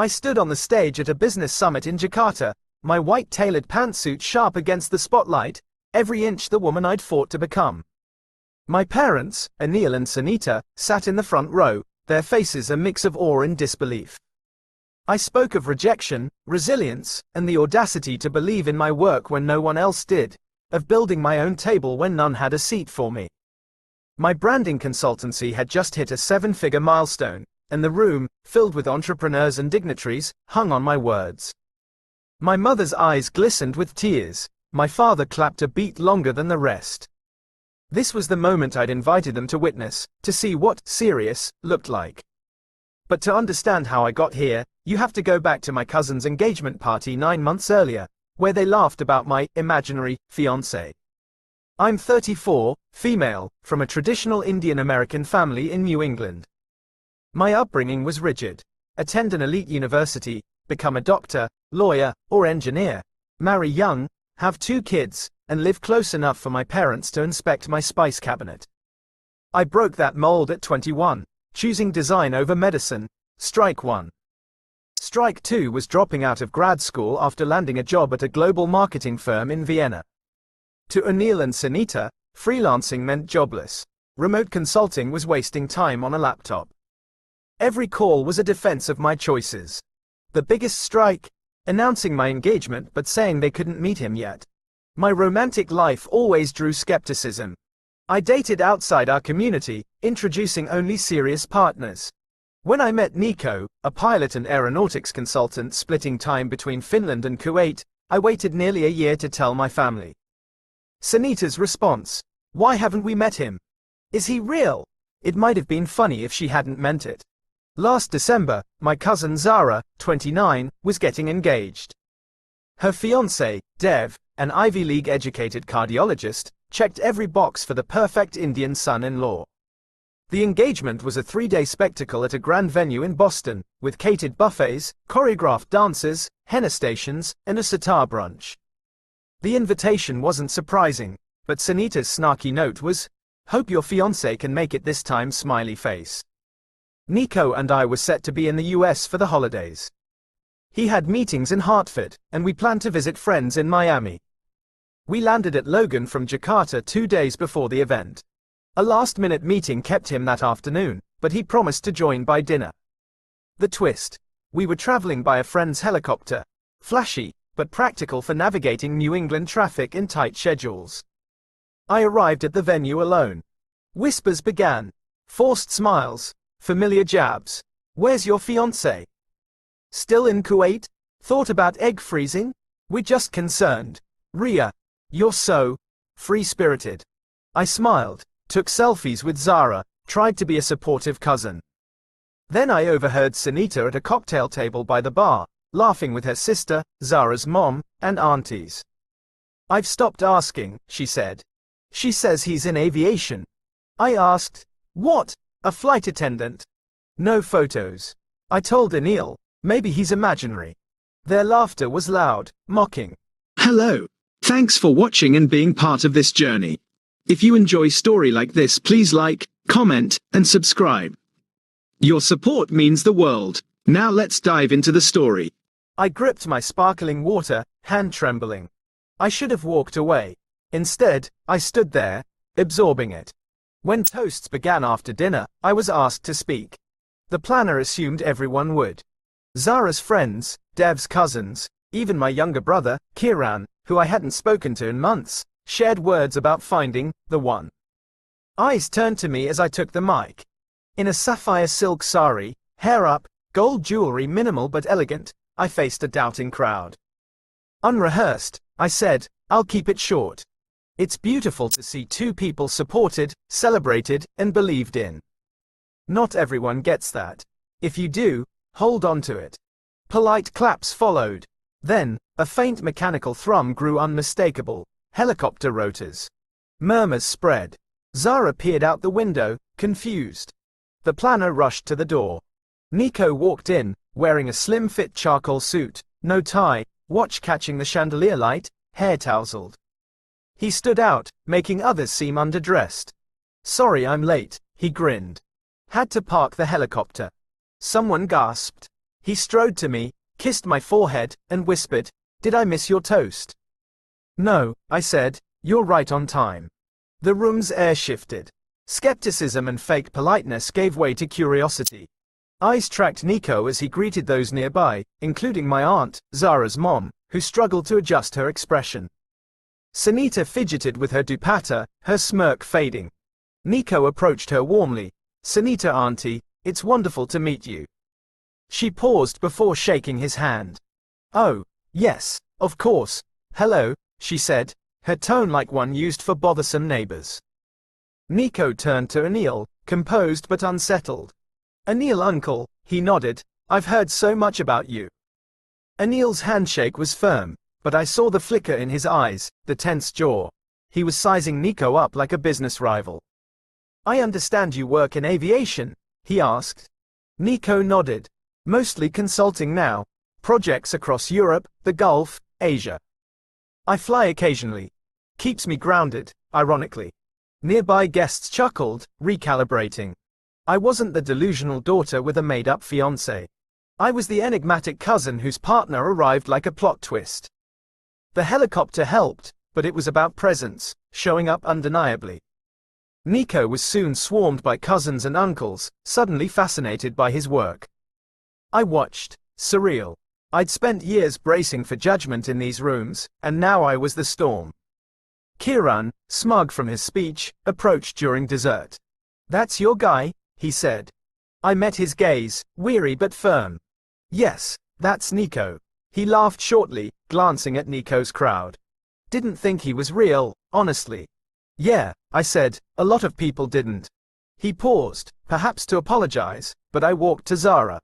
I stood on the stage at a business summit in Jakarta, my white tailored pantsuit sharp against the spotlight, every inch the woman I'd fought to become. My parents, Anil and Sunita, sat in the front row, their faces a mix of awe and disbelief. I spoke of rejection, resilience, and the audacity to believe in my work when no one else did, of building my own table when none had a seat for me. My branding consultancy had just hit a 7-figure milestone, and the room, filled with entrepreneurs and dignitaries, hung on my words. My mother's eyes glistened with tears, my father clapped a beat longer than the rest. This was the moment I'd invited them to witness, to see what serious looked like. But to understand how I got here, you have to go back to my cousin's engagement party 9 months earlier, where they laughed about my imaginary fiancé. I'm 34, female, from a traditional Indian-American family in New England. My upbringing was rigid. Attend an elite university, become a doctor, lawyer, or engineer, marry young, have 2 kids, and live close enough for my parents to inspect my spice cabinet. I broke that mold at 21, choosing design over medicine. Strike 1. Strike 2 was dropping out of grad school after landing a job at a global marketing firm in Vienna. To Anil and Sunita, freelancing meant jobless. Remote consulting was wasting time on a laptop. Every call was a defense of my choices. The biggest strike? Announcing my engagement but saying they couldn't meet him yet. My romantic life always drew skepticism. I dated outside our community, introducing only serious partners. When I met Nico, a pilot and aeronautics consultant splitting time between Finland and Kuwait, I waited nearly a year to tell my family. Sunita's response: "Why haven't we met him? Is he real?" It might have been funny if she hadn't meant it. Last December, my cousin Zara, 29, was getting engaged. Her fiancé, Dev, an Ivy League-educated cardiologist, checked every box for the perfect Indian son-in-law. The engagement was a 3-day spectacle at a grand venue in Boston, with catered buffets, choreographed dances, henna stations, and a sitar brunch. The invitation wasn't surprising, but Sunita's snarky note was, "Hope your fiancé can make it this time, smiley face." Nico and I were set to be in the US for the holidays. He had meetings in Hartford, and we planned to visit friends in Miami. We landed at Logan from Jakarta 2 days before the event. A last-minute meeting kept him that afternoon, but he promised to join by dinner. The twist: we were traveling by a friend's helicopter. Flashy, but practical for navigating New England traffic in tight schedules. I arrived at the venue alone. Whispers began. Forced smiles. Familiar jabs. "Where's your fiancé? Still in Kuwait? Thought about egg freezing? We're just concerned. Ria, you're so free-spirited." I smiled, took selfies with Zara, tried to be a supportive cousin. Then I overheard Sunita at a cocktail table by the bar, laughing with her sister, Zara's mom, and aunties. "I've stopped asking," she said. "She says he's in aviation." I asked, "What? A flight attendant?" "No photos." I told Anil, "Maybe he's imaginary." Their laughter was loud, mocking. Hello. Thanks for watching and being part of this journey. If you enjoy story like this, please like, comment, and subscribe. Your support means the world. Now let's dive into the story. I gripped my sparkling water, hand trembling. I should have walked away. Instead, I stood there, absorbing it. When toasts began after dinner, I was asked to speak. The planner assumed everyone would. Zara's friends, Dev's cousins, even my younger brother, Kiran, who I hadn't spoken to in months, shared words about finding the one. Eyes turned to me as I took the mic. In a sapphire silk sari, hair up, gold jewelry minimal but elegant, I faced a doubting crowd. Unrehearsed, I said, "I'll keep it short. It's beautiful to see 2 people supported, celebrated, and believed in. Not everyone gets that. If you do, hold on to it." Polite claps followed. Then, a faint mechanical thrum grew unmistakable. Helicopter rotors. Murmurs spread. Zara peered out the window, confused. The planner rushed to the door. Nico walked in, wearing a slim-fit charcoal suit, no tie, watch catching the chandelier light, hair tousled. He stood out, making others seem underdressed. "Sorry I'm late," he grinned. "Had to park the helicopter." Someone gasped. He strode to me, kissed my forehead, and whispered, "Did I miss your toast?" "No," I said, "you're right on time." The room's air shifted. Skepticism and fake politeness gave way to curiosity. Eyes tracked Nico as he greeted those nearby, including my aunt, Zara's mom, who struggled to adjust her expression. Sunita fidgeted with her dupatta, her smirk fading. Nico approached her warmly. "Sunita auntie, it's wonderful to meet you." She paused before shaking his hand. "Oh, yes, of course. Hello," she said, her tone like one used for bothersome neighbors. Nico turned to Anil, composed but unsettled. "Anil uncle," he nodded, "I've heard so much about you." Anil's handshake was firm, but I saw the flicker in his eyes, the tense jaw. He was sizing Nico up like a business rival. "I understand you work in aviation?" he asked. Nico nodded. "Mostly consulting now. Projects across Europe, the Gulf, Asia. I fly occasionally. Keeps me grounded, ironically." Nearby guests chuckled, recalibrating. I wasn't the delusional daughter with a made-up fiancé. I was the enigmatic cousin whose partner arrived like a plot twist. The helicopter helped, but it was about presence, showing up undeniably. Nico was soon swarmed by cousins and uncles, suddenly fascinated by his work. I watched, surreal. I'd spent years bracing for judgment in these rooms, and now I was the storm. Kiran, smug from his speech, approached during dessert. "That's your guy?" he said. I met his gaze, weary but firm. "Yes, that's Nico." He laughed shortly, glancing at Nico's crowd. "Didn't think he was real, honestly." "Yeah," I said, "a lot of people didn't." He paused, perhaps to apologize, but I walked to Zara.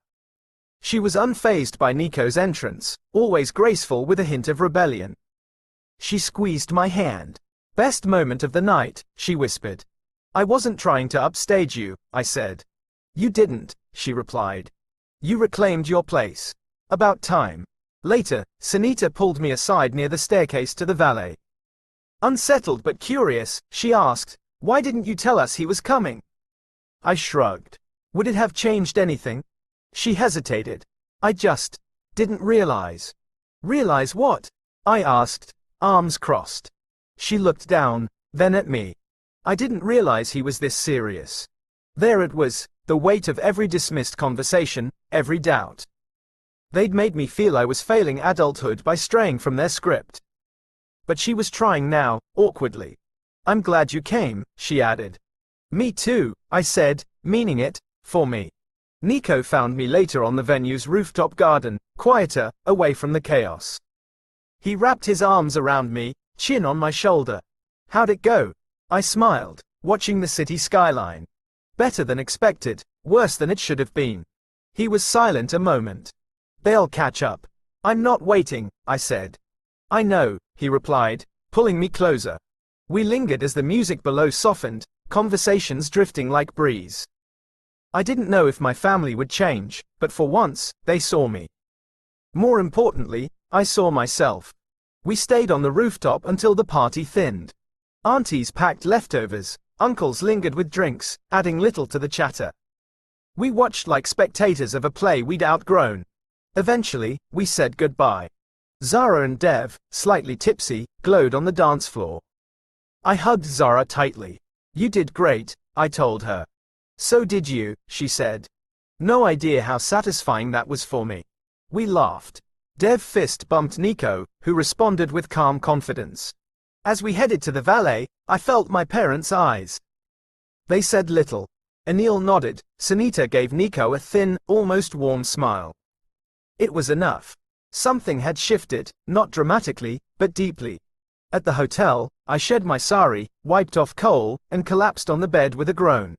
She was unfazed by Nico's entrance, always graceful with a hint of rebellion. She squeezed my hand. "Best moment of the night," she whispered. "I wasn't trying to upstage you," I said. "You didn't," she replied. "You reclaimed your place. About time." Later, Sunita pulled me aside near the staircase to the valet. Unsettled but curious, she asked, "Why didn't you tell us he was coming?" I shrugged. Would it have changed anything? She hesitated. "I just didn't realize." "Realize what?" I asked, arms crossed. She looked down, then at me. "I didn't realize he was this serious." There it was, the weight of every dismissed conversation, every doubt. They'd made me feel I was failing adulthood by straying from their script. But she was trying now, awkwardly. "I'm glad you came," she added. "Me too," I said, meaning it, for me. Nico found me later on the venue's rooftop garden, quieter, away from the chaos. He wrapped his arms around me, chin on my shoulder. "How'd it go?" I smiled, watching the city skyline. "Better than expected, worse than it should have been." He was silent a moment. "They'll catch up." "I'm not waiting," I said. "I know," he replied, pulling me closer. We lingered as the music below softened, conversations drifting like breeze. I didn't know if my family would change, but for once, they saw me. More importantly, I saw myself. We stayed on the rooftop until the party thinned. Aunties packed leftovers, uncles lingered with drinks, adding little to the chatter. We watched like spectators of a play we'd outgrown. Eventually, we said goodbye. Zara and Dev, slightly tipsy, glowed on the dance floor. I hugged Zara tightly. "You did great," I told her. "So did you," she said. No idea how satisfying that was for me. We laughed. Dev fist bumped Nico, who responded with calm confidence. As we headed to the valet, I felt my parents' eyes. They said little. Anil nodded. Sunita gave Nico a thin, almost warm smile. It was enough. Something had shifted, not dramatically, but deeply. At the hotel, I shed my sari, wiped off coal, and collapsed on the bed with a groan.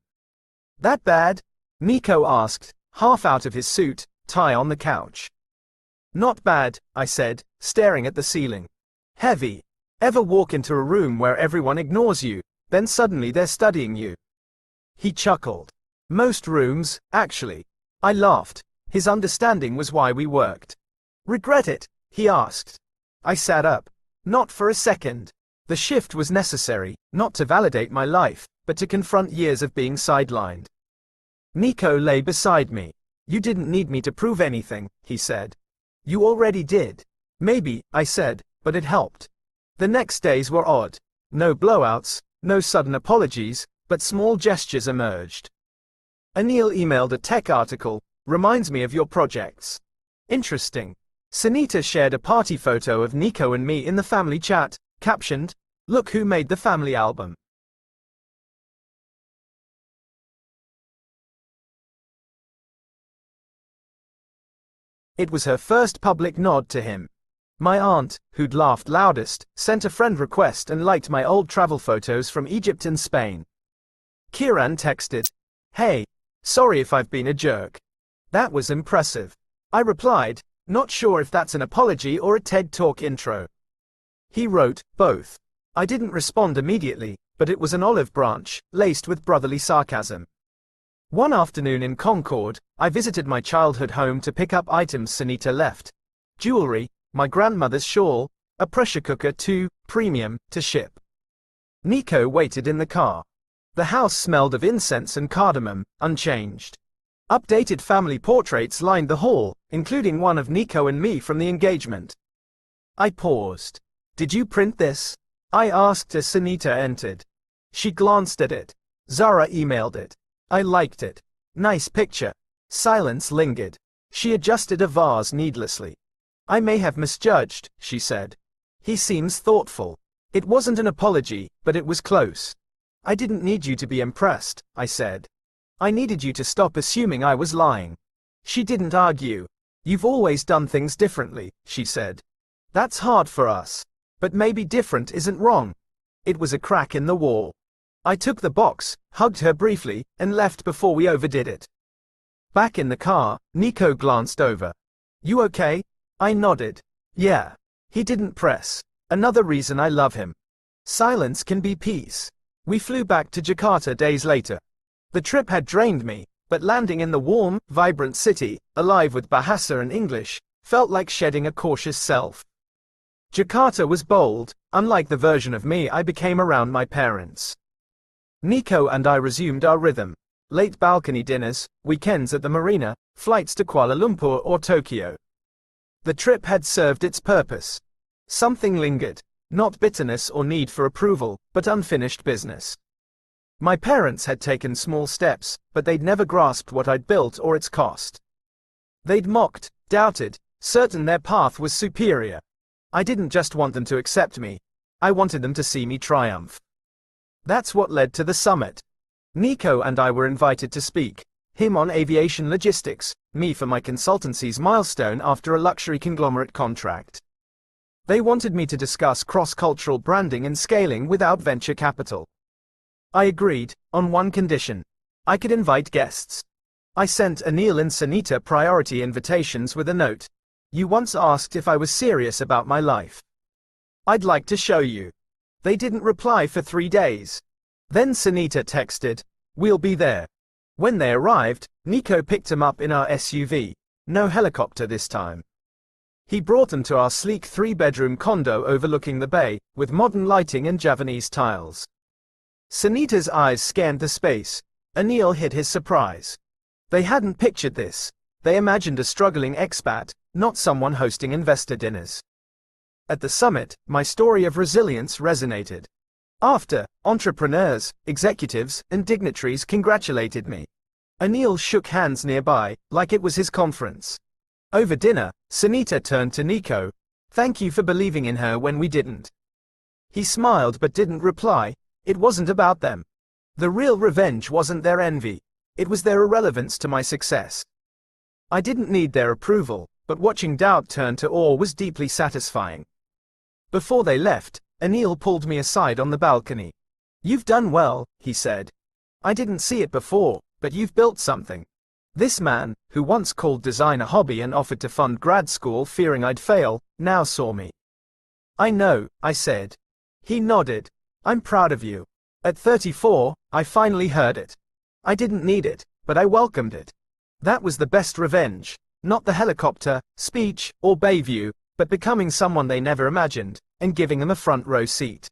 "That bad?" Nico asked, half out of his suit, tie on the couch. "Not bad," I said, staring at the ceiling. "Heavy. Ever walk into a room where everyone ignores you, then suddenly they're studying you?" He chuckled. "Most rooms, actually." I laughed. His understanding was why we worked. "Regret it?" he asked. I sat up. Not for a second. The shift was necessary, not to validate my life, but to confront years of being sidelined. Nico lay beside me. You didn't need me to prove anything, he said. You already did. Maybe, I said, but it helped. The next days were odd. No blowouts, no sudden apologies, but small gestures emerged. Anil emailed a tech article, reminds me of your projects. Interesting. Sunita shared a party photo of Nico and me in the family chat, captioned, "Look who made the family album." It was her first public nod to him. My aunt, who'd laughed loudest, sent a friend request and liked my old travel photos from Egypt and Spain. Kiran texted, "Hey, sorry if I've been a jerk." That was impressive. I replied, "Not sure if that's an apology or a TED Talk intro." He wrote, "Both." I didn't respond immediately, but it was an olive branch, laced with brotherly sarcasm. One afternoon in Concord, I visited my childhood home to pick up items Sunita left. Jewelry, my grandmother's shawl, a pressure cooker too, premium, to ship. Nico waited in the car. The house smelled of incense and cardamom, unchanged. Updated family portraits lined the hall, including one of Nico and me from the engagement. I paused. "Did you print this?" I asked as Sunita entered. She glanced at it. "Zara emailed it. I liked it. Nice picture." Silence lingered. She adjusted a vase needlessly. "I may have misjudged," she said. "He seems thoughtful." It wasn't an apology, but it was close. "I didn't need you to be impressed," I said. "I needed you to stop assuming I was lying." She didn't argue. "You've always done things differently," she said. "That's hard for us. But maybe different isn't wrong." It was a crack in the wall. I took the box, hugged her briefly, and left before we overdid it. Back in the car, Nico glanced over. "You okay?" I nodded. "Yeah." He didn't press. Another reason I love him. Silence can be peace. We flew back to Jakarta days later. The trip had drained me, but landing in the warm, vibrant city, alive with Bahasa and English, felt like shedding a cautious self. Jakarta was bold, unlike the version of me I became around my parents. Nico and I resumed our rhythm. Late balcony dinners, weekends at the marina, flights to Kuala Lumpur or Tokyo. The trip had served its purpose. Something lingered. Not bitterness or need for approval, but unfinished business. My parents had taken small steps, but they'd never grasped what I'd built or its cost. They'd mocked, doubted, certain their path was superior. I didn't just want them to accept me. I wanted them to see me triumph. That's what led to the summit. Nico and I were invited to speak, him on aviation logistics, me for my consultancy's milestone after a luxury conglomerate contract. They wanted me to discuss cross-cultural branding and scaling without venture capital. I agreed, on one condition. I could invite guests. I sent Anil and Sunita priority invitations with a note. "You once asked if I was serious about my life. I'd like to show you." They didn't reply for 3 days. Then Sunita texted, "We'll be there." When they arrived, Nico picked him up in our SUV. No helicopter this time. He brought them to our sleek 3-bedroom condo overlooking the bay, with modern lighting and Javanese tiles. Sunita's eyes scanned the space. Anil hid his surprise. They hadn't pictured this. They imagined a struggling expat, not someone hosting investor dinners. At the summit, my story of resilience resonated. After, entrepreneurs, executives, and dignitaries congratulated me. Anil shook hands nearby, like it was his conference. Over dinner, Sunita turned to Nico. "Thank you for believing in her when we didn't." He smiled but didn't reply. It wasn't about them. The real revenge wasn't their envy. It was their irrelevance to my success. I didn't need their approval, but watching doubt turn to awe was deeply satisfying. Before they left, Anil pulled me aside on the balcony. "You've done well," he said. "I didn't see it before, but you've built something." This man, who once called design a hobby and offered to fund grad school fearing I'd fail, now saw me. "I know," I said. He nodded. "I'm proud of you." At 34, I finally heard it. I didn't need it, but I welcomed it. That was the best revenge. Not the helicopter, speech, or bay view, but becoming someone they never imagined, and giving them a front row seat.